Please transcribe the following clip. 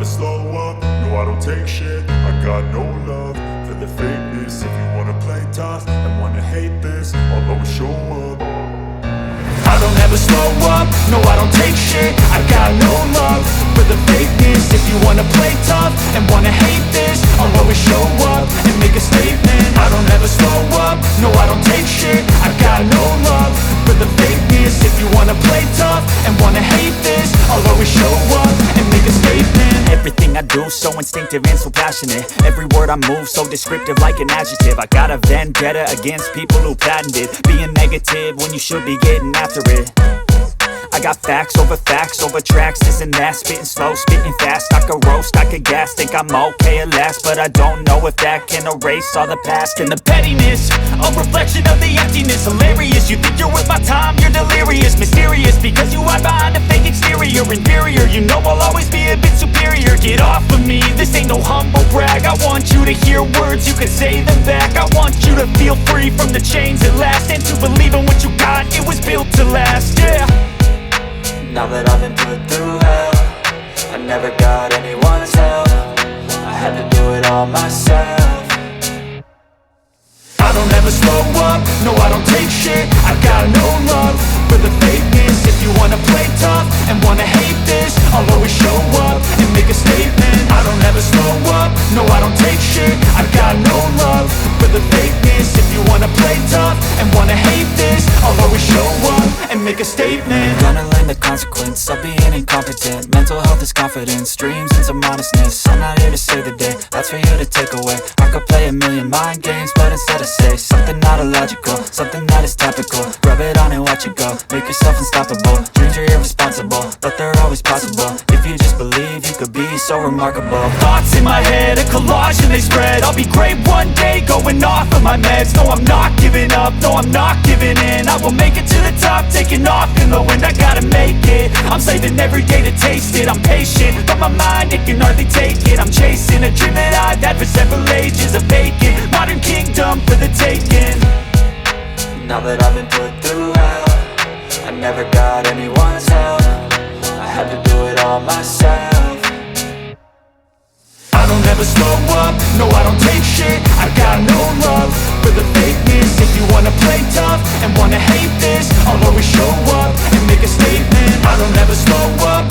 slow up, no I don't take shit. I got no love for the fakeness. If you wanna play tough and wanna hate this, I'll always show up. I don't ever slow up, no I don't take shit. I got no love for the fakeness. If you wanna play tough and wanna hate this, I'll always show up and make a statement. I don't ever slow up, no I don't take shit. I got no love for the fakeness. If you wanna play tough and wanna hate this, I'll always show up and make a statement. Everything I do so instinctive and so passionate. Every word I move so descriptive like an adjective. I got a vendetta against people who patented being negative when you should be getting after it. I got facts over tracks, this and that. Spitting slow, spitting fast, I could roast, I could gas. Think I'm okay at last, but I don't know if that can erase all the past. And the pettiness, a reflection of the emptiness. Hilarious, you think you're worth my time, you're delirious. Mysterious, because you hide behind a fake exterior. Inferior, you know I'll always be a bit superior. Get off of me, this ain't no humble brag. I want you to hear words, you can say them back. I want you to feel free from the chains at last, and to believe in what you got, it was built to last, yeah. Now that I've been put through hell, I never got anyone's help. I had to do it all myself. I don't ever slow up, no I don't take shit. I got no love for the fakeness. If you wanna play tough and wanna hate this, I'll always show up and make a statement. I don't ever slow up, no I don't take shit. I got no love for the fakeness. If you wanna play tough and wanna hate this, I'll always show up and make a statement. Gonna learn the consequence of being incompetent. Mental health is confidence, dreams and some modestness. I'm not here to save the day, that's for you to take away. I could play a million mind games, but instead I say something not illogical, something that is topical. Rub it on and watch it go, make yourself unstoppable. Dreams are irresponsible, but they're always possible. If you just believe, you could be so remarkable. Thoughts in my head, a collage and they spread. I'll be great one day, going off of my meds. No, I'm not giving up, no, I'm not giving in. I will make it to the top, taking off in the wind. I gotta make it, I'm saving every day to taste it. I'm patient, but my mind, it can hardly take it. I'm chasing a dream that I've had for several ages. A vacant, modern kingdom for the taking. Now that I've been put through hell, I never got anyone's help. I had to do it all myself. I don't ever slow up, no I don't take shit. I got no love for the fakeness. If you wanna play tough and wanna hate this, I'll always show up and make a statement. I don't ever slow up,